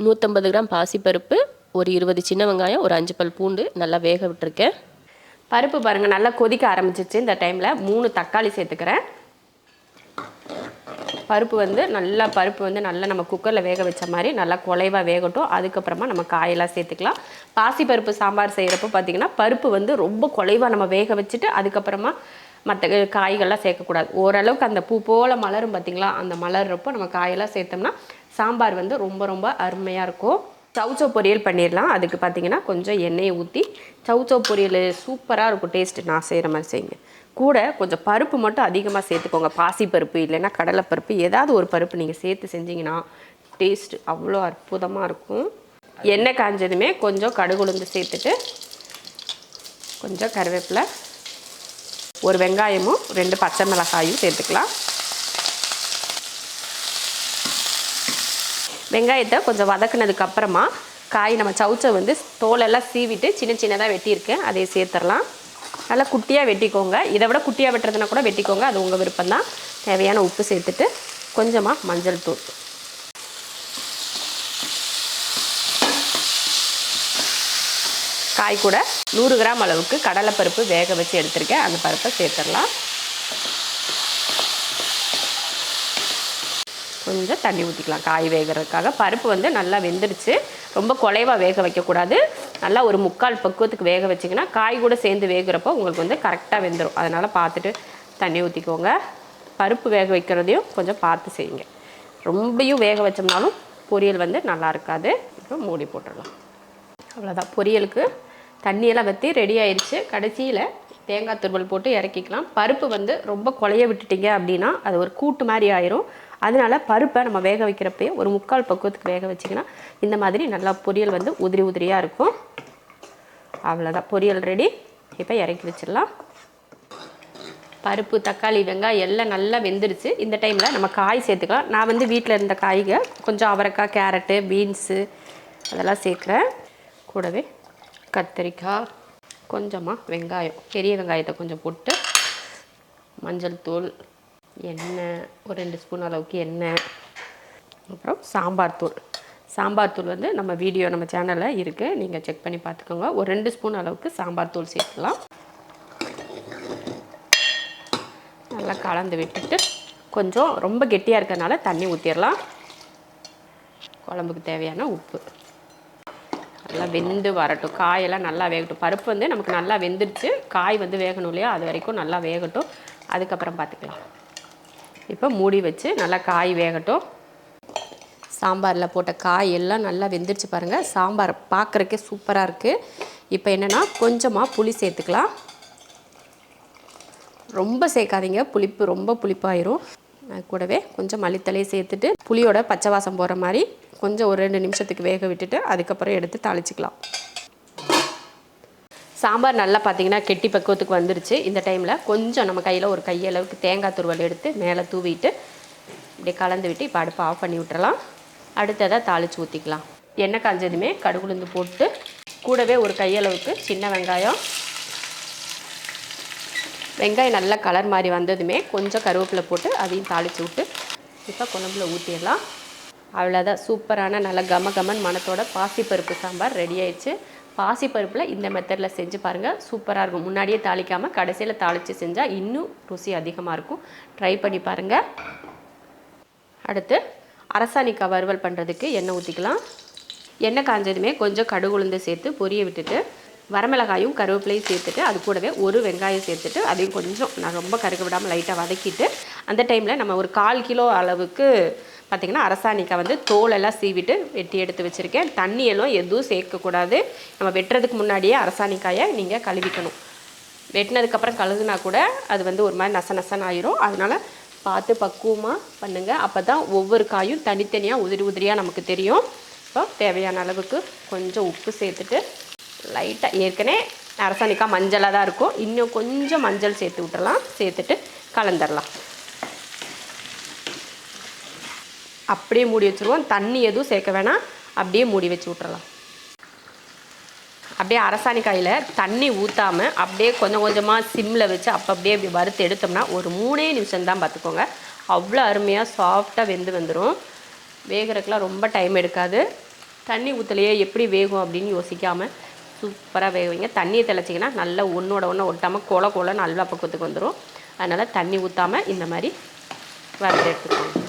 150 gram பாசிப்பருப்பு, ஒரு 20 சின்ன வெங்காயம், ஒரு 5 பல் பூண்டு நல்லா வேக விட்டுருக்கேன். பருப்பு பாருங்கள் நல்லா கொதிக்க ஆரம்பிச்சிச்சு. இந்த டைமில் 3 தக்காளி சேர்த்துக்கிறேன். பருப்பு வந்து நல்லா நம்ம குக்கரில் வேக வச்ச மாதிரி நல்லா குலைவாக வேகட்டும். அதுக்கப்புறமா நம்ம காயெல்லாம் சேர்த்துக்கலாம். பாசிப்பருப்பு சாம்பார் செய்கிறப்போ பார்த்திங்கன்னா பருப்பு வந்து ரொம்ப குலைவாக நம்ம வேக வச்சுட்டு அதுக்கப்புறமா மற்ற காய்கள்லாம் சேர்க்கக்கூடாது. ஓரளவுக்கு அந்த பூ போல் மலரும் பார்த்திங்களா, அந்த மலர்றப்போ நம்ம காயெல்லாம் சேர்த்தோம்னா சாம்பார் வந்து ரொம்ப ரொம்ப அருமையாக இருக்கும். சௌச்சோ பொரியல் பண்ணிடலாம். அதுக்கு பார்த்திங்கன்னா கொஞ்சம் எண்ணெயை ஊற்றி சௌச்சோ பொரியல் சூப்பராக இருக்கும். டேஸ்ட்டு நான் செய்கிற மாதிரி செய்யுங்க. கூட கொஞ்சம் பருப்பு மட்டும் அதிகமாக சேர்த்துக்கோங்க. பாசிப்பருப்பு இல்லைன்னா கடலைப்பருப்பு, ஏதாவது ஒரு பருப்பு நீங்கள் சேர்த்து செஞ்சிங்கன்னா டேஸ்ட்டு அவ்வளோ அற்புதமாக இருக்கும். எண்ணெய் காஞ்சதுமே கொஞ்சம் கடுகு உளுந்து சேர்த்துட்டு கொஞ்சம் கருவேப்பிலை, ஒரு வெங்காயமும் 2 பச்சை மிளகாயும் சேர்த்துக்கலாம். வெங்காயத்தை கொஞ்சம் வதக்குனதுக்கப்புறமா நம்ம சௌச்சோ வந்து தோலெல்லாம் சீவிட்டு சின்ன சின்னதாக வெட்டியிருக்கேன், அதை சேர்த்துடலாம். நல்லா குட்டியாக வெட்டிக்கோங்க. இதை விட குட்டியாக வெட்டுறதுனா கூட வெட்டிக்கோங்க, அது உங்கள் விருப்பம்தான். தேவையான உப்பு சேர்த்துட்டு கொஞ்சமாக மஞ்சள் தூள், காய் கூட 100 கிராம் அளவுக்கு கடலைப்பருப்பு வேக வச்சு எடுத்திருக்கேன், அந்த பருப்பை சேர்த்துடலாம். கொஞ்சம் தண்ணி ஊற்றிக்கலாம் காய் வேகிறதுக்காக. பருப்பு வந்து நல்லா வெந்துடுச்சு. ரொம்ப குலைவாக வேக வைக்கக்கூடாது. நல்லா ஒரு 3/4 பக்குவத்துக்கு வேக வச்சிங்கன்னா காய் கூட சேர்ந்து வேகிறப்போ உங்களுக்கு வந்து கரெக்டாக வெந்துடும். அதனால் பார்த்துட்டு தண்ணி ஊற்றிக்கோங்க. பருப்பு வேக வைக்கிறதையும் கொஞ்சம் பார்த்து செய்யுங்க. ரொம்பையும் வேக வச்சோம்னாலும் பொரியல் வந்து நல்லா இருக்காது. இப்போ மூடி போட்டுடலாம். அவ்வளோதான், பொரியலுக்கு தண்ணியெல்லாம் வற்றி ரெடி ஆயிடுச்சு. கடைசியில் தேங்காய் துருவல் போட்டு இறக்கிக்கலாம். பருப்பு வந்து ரொம்ப குழைய விட்டுட்டிங்க அப்படின்னா அது ஒரு கூட்டு மாதிரி ஆயிரும். அதனால் பருப்பை நம்ம வேக வைக்கிறப்பே ஒரு 3/4 பக்குவத்துக்கு வேக வச்சிங்கன்னா இந்த மாதிரி நல்லா பொரியல் வந்து உதிரி உதிரியாக இருக்கும். அவ்வளோதான், பொரியல் ரெடி. இப்போ இறக்கி வச்சிடலாம். பருப்பு, தக்காளி, வெங்காயம் எல்லாம் நல்லா வெந்துடுச்சு. இந்த டைமில் நம்ம காய் சேர்த்துக்கலாம். நான் வந்து வீட்டில் இருந்த காய்கள் கொஞ்சம் அவரைக்காய், கேரட்டு, பீன்ஸு அதெல்லாம் சேர்க்குறேன். கூடவே கத்திரிக்காய், கொஞ்சமாக வெங்காயம், பெரிய வெங்காயத்தை கொஞ்சம் போட்டு மஞ்சள் தூள், எண்ணெய், ஒரு 2 ஸ்பூன் அளவுக்கு எண்ணெய், அப்புறம் சாம்பார் தூள் வந்து நம்ம சேனலில் இருக்குது, நீங்கள் செக் பண்ணி பார்த்துக்கோங்க. ஒரு 2 ஸ்பூன் அளவுக்கு சாம்பார் தூள் சேர்த்துக்கலாம். நல்லா கலந்து விட்டுட்டு கொஞ்சம் ரொம்ப கெட்டியாக இருக்கிறதுனால தண்ணி ஊற்றிடலாம். குழம்புக்கு தேவையான உப்பு, நல்லா வெந்து வரட்டும். காயெல்லாம் நல்லா வேகட்டும். பருப்பு வந்து நமக்கு நல்லா வெந்துடுச்சு. காய் வந்து வேகணும் இல்லையா, அது வரைக்கும் நல்லா வேகட்டும். அதுக்கப்புறம் பார்த்துக்கலாம். இப்போ மூடி வச்சு நல்லா காய் வேகட்டும். சாம்பாரில் போட்ட காய் எல்லாம் நல்லா வெந்துடுச்சு பாருங்கள். சாம்பார் பார்க்குறக்கே சூப்பராக இருக்குது. இப்போ என்னென்னா கொஞ்சமாக புளி சேர்த்துக்கலாம். ரொம்ப சேர்க்காதீங்க, ரொம்ப புளிப்பாயிரும். கூடவே கொஞ்சம் மல்லித்தலையை சேர்த்துட்டு புளியோட பச்சை வாசம் போகிற மாதிரி கொஞ்சம் ஒரு 2 நிமிஷத்துக்கு வேக விட்டுட்டு அதுக்கப்புறம் எடுத்து தாளிச்சிக்கலாம். சாம்பார் நல்லா பார்த்திங்கன்னா கெட்டி பக்குவத்துக்கு வந்துருச்சு. இந்த டைமில் கொஞ்சம் நம்ம கையில் ஒரு கையளவுக்கு தேங்காய் துருவல் எடுத்து மேலே தூவிட்டு இப்படியே கலந்து விட்டு இப்போ அடுப்பை ஆஃப் பண்ணி விட்டுறலாம். அடுத்ததாக தாளித்து ஊற்றிக்கலாம். எண்ணெய் காஞ்சதுமே கடுகு உளுந்து போட்டு கூடவே ஒரு கையளவுக்கு சின்ன வெங்காயம் நல்லா கலர் மாதிரி வந்ததுமே கொஞ்சம் கருவேப்பிலை போட்டு அதையும் தாளித்து விட்டு இப்போ குழம்புல ஊற்றிடலாம். அவ்வளோதான், சூப்பரான நல்ல கமகமன் மணத்தோட பாசிப்பருப்பு சாம்பார் ரெடி ஆயிடுச்சு. பாசிப்பருப்பில் இந்த மெத்தடில் செஞ்சு பாருங்கள், சூப்பராக இருக்கும். முன்னாடியே தாளிக்காமல் கடைசியில் தாளித்து செஞ்சால் இன்னும் ருசி அதிகமாக இருக்கும். ட்ரை பண்ணி பாருங்கள். அடுத்து அரசாணிக்காய் வறுவல் பண்ணுறதுக்கு எண்ணெய் ஊற்றிக்கலாம். எண்ணெய் காஞ்சதுமே கொஞ்சம் கடுகு உளுந்து சேர்த்து பொரிய விட்டுட்டு வரமிளகாயும் கருவேப்பிலையும் சேர்த்துட்டு அது கூடவே ஒரு வெங்காயம் சேர்த்துட்டு அதையும் கொஞ்சம் நான் ரொம்ப கருக விடாமல் லைட்டாக வதக்கிட்டு அந்த டைமில் நம்ம ஒரு 1/4 கிலோ அளவுக்கு பார்த்திங்கன்னா அரசாணிக்காய் வந்து தோலெல்லாம் சீவிட்டு வெட்டி எடுத்து வச்சுருக்கேன். தண்ணியெல்லாம் எதுவும் சேர்க்கக்கூடாது. நம்ம வெட்டுறதுக்கு முன்னாடியே அரசாணிக்காயை நீங்கள் கழுவிக்கணும். வெட்டினதுக்கப்புறம் கழுகுனா கூட அது வந்து ஒரு மாதிரி நசன்னு ஆயிரும். அதனால் பார்த்து பக்குவமாக பண்ணுங்கள். அப்போ தான் ஒவ்வொரு காயும் தனித்தனியாக உதிரியாக நமக்கு தெரியும். இப்போ தேவையான அளவுக்கு கொஞ்சம் உப்பு சேர்த்துட்டு லைட்டாக ஏற்கனவே அரசாணிக்காய் மஞ்சளாக தான் இருக்கும், இன்னும் கொஞ்சம் மஞ்சள் சேர்த்து விட்டுறலாம். சேர்த்துட்டு கலந்துடலாம். அப்படியே மூடி வச்சுருவோம். தண்ணி எதுவும் சேர்க்க வேணாம், அப்படியே மூடி வச்சு விட்றலாம். அப்படியே அரசாணிக்காயில் தண்ணி ஊற்றாமல் அப்படியே கொஞ்சம் கொஞ்சமாக சிம்மில் வச்சு அப்படியே வறுத்து எடுத்தோம்னா ஒரு 3 நிமிஷம் தான் பார்த்துக்கோங்க. அவ்வளோ அருமையாக சாஃப்டாக வெந்துடும். வேகிறதுக்கெலாம் ரொம்ப டைம் எடுக்காது. தண்ணி ஊற்றலையே எப்படி வேகும் அப்படின்னு யோசிக்காமல் சூப்பராக வேக வைங்க. தண்ணியை தெளிச்சிங்கன்னா நல்லா ஒன்றோட ஒன்று ஒட்டாமல் கொல நல்லா பக்குவத்துக்கு வந்துடும். அதனால் தண்ணி ஊற்றாமல் இந்த மாதிரி வறுத்து எடுத்துக்கோங்க.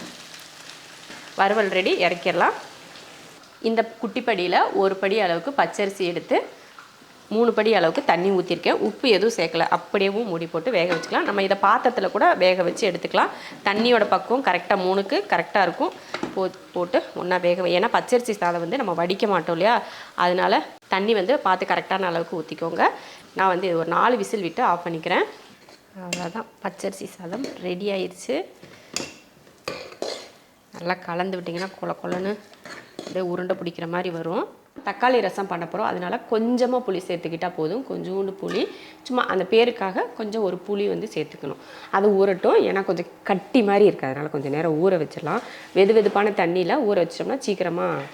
வறுவல் ரெடி, இறக்கிடலாம். இந்த குட்டி படியில் 1 படி அளவுக்கு பச்சரிசி எடுத்து 3 படி அளவுக்கு தண்ணி ஊற்றிருக்கேன். உப்பு எதுவும் சேர்க்கலை, அப்படியேவும் மூடி போட்டு வேக வச்சுக்கலாம். நம்ம இதை பாத்திரத்தில் கூட வேக வச்சு எடுத்துக்கலாம். தண்ணியோட பக்குவம் கரெக்டாக 3க்கு கரெக்டாக இருக்கும். போட்டு ஒன்றா வேக ஏன்னா பச்சரிசி சாதம் வந்து நம்ம வடிக்க மாட்டோம் இல்லையா, அதனால் தண்ணி வந்து பார்த்து கரெக்டான அளவுக்கு ஊற்றிக்கோங்க. நான் வந்து ஒரு 4 விசில் விட்டு ஆஃப் பண்ணிக்கிறேன். அவ்வளோதான், பச்சரிசி சாதம் ரெடி ஆயிடுச்சு. நல்லா கலந்து விட்டிங்கன்னா கொலன்னு அப்படியே உருண்டை பிடிக்கிற மாதிரி வரும். தக்காளி ரசம் பண்ண போகிறோம், அதனால் கொஞ்சமாக புளி சேர்த்துக்கிட்டால் போதும். கொஞ்சோண்டு புளி, சும்மா அந்த பேருக்காக கொஞ்சம் ஒரு புளி வந்து சேர்த்துக்கணும். அது ஊறட்டும், ஏன்னா கொஞ்சம் கட்டி மாதிரி இருக்குது, அதனால் கொஞ்சம் நேரம் ஊற வச்சிடலாம். வெதுப்பான தண்ணியில் ஊற வச்சிட்டோம்னா சீக்கிரமாக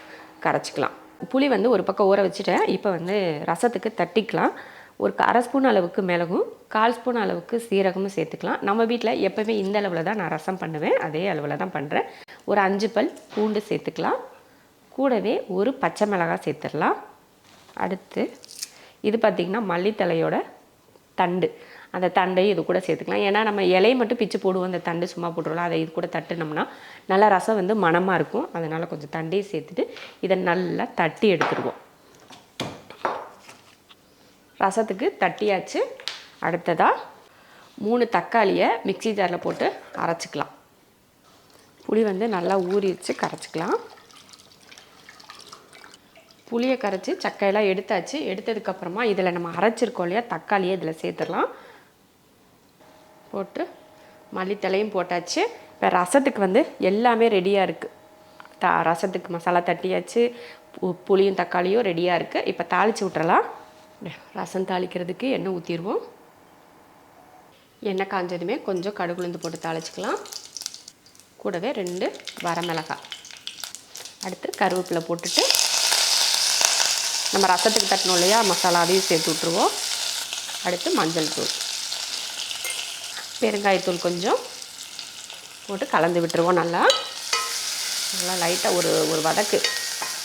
கரைச்சிக்கலாம். புளி வந்து ஒரு பக்கம் ஊற வச்சுட்டேன். இப்போ வந்து ரசத்துக்கு தட்டிக்கலாம். ஒரு 1/2 ஸ்பூன் அளவுக்கு மிளகும் 1/4 ஸ்பூன் அளவுக்கு சீரகமும் சேர்த்துக்கலாம். நம்ம வீட்டில் எப்போவுமே இந்த அளவில் தான் நான் ரசம் பண்ணுவேன், அதே அளவில் தான் பண்ணுறேன். ஒரு 5 பல் பூண்டு சேர்த்துக்கலாம். கூடவே ஒரு பச்சை மிளகாய் சேர்த்துடலாம். அடுத்து இது பார்த்திங்கன்னா மல்லித்தலையோட தண்டு, அந்த தண்டையும் இது கூட சேர்த்துக்கலாம். ஏன்னா நம்ம இலையை மட்டும் பிச்சு போடுவோம், அந்த தண்டு சும்மா போட்டுருவோம். அதை இது கூட தட்டுனோம்னா நல்லா ரசம் வந்து மணமாக இருக்கும். அதனால் கொஞ்சம் தண்டையும் சேர்த்துட்டு இதை நல்லா தட்டி எடுத்துடுவோம். ரசத்துக்கு தட்டியாச்சு. அடுத்ததாக 3 தக்காளியை மிக்ஸி ஜாரில் போட்டு அரைச்சிக்கலாம். புளி வந்து நல்லா ஊறி வச்சு கரைச்சிக்கலாம். புளியை கரைச்சி சக்கையெல்லாம் எடுத்தாச்சு. எடுத்ததுக்கப்புறமா இதில் நம்ம அரைச்சிருக்கோம் இல்லையா, தக்காளியை இதில் சேர்த்துடலாம். போட்டு மல்லித்தலையும் போட்டாச்சு. இப்போ ரசத்துக்கு வந்து எல்லாமே ரெடியாக இருக்குது. ரசத்துக்கு மசாலா தட்டியாச்சு, புளியும் தக்காளியும் ரெடியாக இருக்குது. இப்போ தாளித்து விட்டுறலாம். ரசம் தாளிக்கிறதுக்கு எண்ணெய் ஊற்றிடுவோம். எண்ணெய் காஞ்சதுமே கொஞ்சம் கடுகுளுந்து போட்டு தாளிச்சிக்கலாம். கூடவே 2 வரமிளகாய், அடுத்து கருவேப்பிலை போட்டுட்டு நம்ம ரசத்துக்கு தட்டணும் இல்லையா மசாலா, அதையும் சேர்த்து விட்ருவோம். அடுத்து மஞ்சள் தூள், பெருங்காயத்தூள் கொஞ்சம் போட்டு கலந்து விட்டுருவோம். நல்லா லைட்டாக ஒரு வதக்கு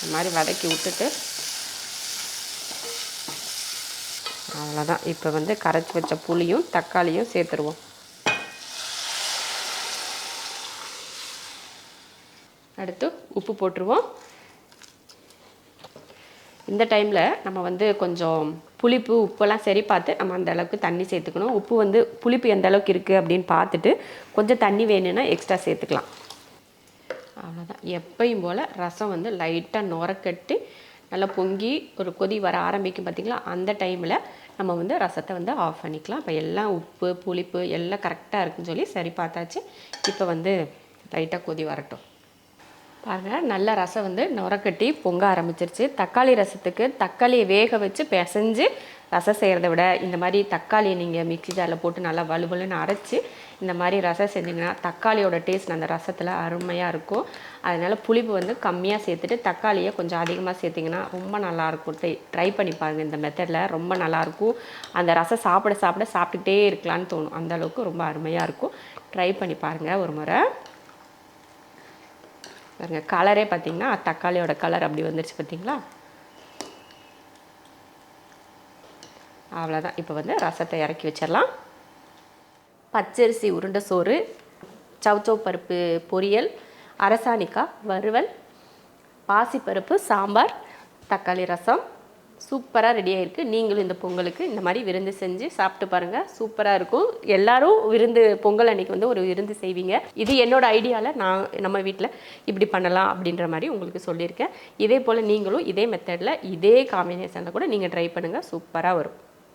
இந்த மாதிரி வதக்கி விட்டுட்டு அவ்வளோதான். இப்போ வந்து கரைச்சி வச்ச புளியும் தக்காளியும் சேர்த்துருவோம். அடுத்து உப்பு போட்டுருவோம். இந்த டைமில் நம்ம வந்து கொஞ்சம் புளிப்பு உப்பெல்லாம் சரி பார்த்து நம்ம அந்த அளவுக்கு தண்ணி சேர்த்துக்கணும். உப்பு வந்து புளிப்பு எந்த அளவுக்கு இருக்குது அப்படின்னு பார்த்துட்டு கொஞ்சம் தண்ணி வேணும்னா எக்ஸ்ட்ரா சேர்த்துக்கலாம். அவ்வளோதான். எப்பயும் போல் ரசம் வந்து லைட்டாக நுரக்கட்டி நல்லா பொங்கி ஒரு கொதி வர ஆரம்பிக்கும் பார்த்திங்களா, அந்த டைமில் நம்ம வந்து ரசத்தை வந்து ஆஃப் பண்ணிக்கலாம். இப்போ எல்லாம் உப்பு புளிப்பு எல்லாம் கரெக்டாக இருக்குன்னு சொல்லி சரி பார்த்தாச்சு. இப்போ வந்து லைட்டாக கொதி வரட்டும். பாருங்கள், நல்ல ரசம் வந்து நுரக்கட்டி பொங்க ஆரம்பிச்சிருச்சு. தக்காளி ரசத்துக்கு தக்காளியை வேக வச்சு பிசைஞ்சு ரசம் செய்கிறத விட இந்த மாதிரி தக்காளியை நீங்கள் மிக்ஸி ஜாரில் போட்டு நல்லா வலுவலுன்னு அரைச்சி இந்த மாதிரி ரசம் செஞ்சிங்கன்னா தக்காளியோட டேஸ்ட் அந்த ரசத்தில் அருமையாக இருக்கும். அதனால் புளிப்பு வந்து கம்மியாக சேர்த்துட்டு தக்காளியை கொஞ்சம் அதிகமாக சேர்த்திங்கன்னா ரொம்ப நல்லாயிருக்கும். ட்ரை பண்ணி பாருங்கள், இந்த மெத்தடில் ரொம்ப நல்லாயிருக்கும். அந்த ரசம் சாப்பிட்டுக்கிட்டே இருக்கலான்னு தோணும், அந்தளவுக்கு ரொம்ப அருமையாக இருக்கும். ட்ரை பண்ணி பாருங்கள் ஒரு முறை. பாருங்கள், கலரே பார்த்திங்கன்னா தக்காளியோட கலர் அப்படி வந்துடுச்சு பார்த்திங்களா. அவ்வளோதான். இப்போ வந்து ரசத்தை இறக்கி வச்சிடலாம். பச்சரிசி உருண்டை சோறு, சவ் பருப்பு பொரியல், அரசாணிக்காய் வறுவல், பாசிப்பருப்பு சாம்பார், தக்காளி ரசம் சூப்பராக ரெடியாக இருக்குது. நீங்களும் இந்த பொங்கலுக்கு இந்த மாதிரி விருந்து செஞ்சு சாப்பிட்டு பாருங்கள், சூப்பராக இருக்கும். எல்லோரும் விருந்து பொங்கல் அன்றைக்கி வந்து ஒரு விருந்து செய்வீங்க. இது என்னோடய ஐடியாவில் நான் நம்ம வீட்டில் இப்படி பண்ணலாம் அப்படின்ற மாதிரி உங்களுக்கு சொல்லியிருக்கேன். இதே போல் நீங்களும் இதே மெத்தடில் இதே காம்பினேஷனில் கூட நீங்கள் ட்ரை பண்ணுங்கள், சூப்பராக வரும்.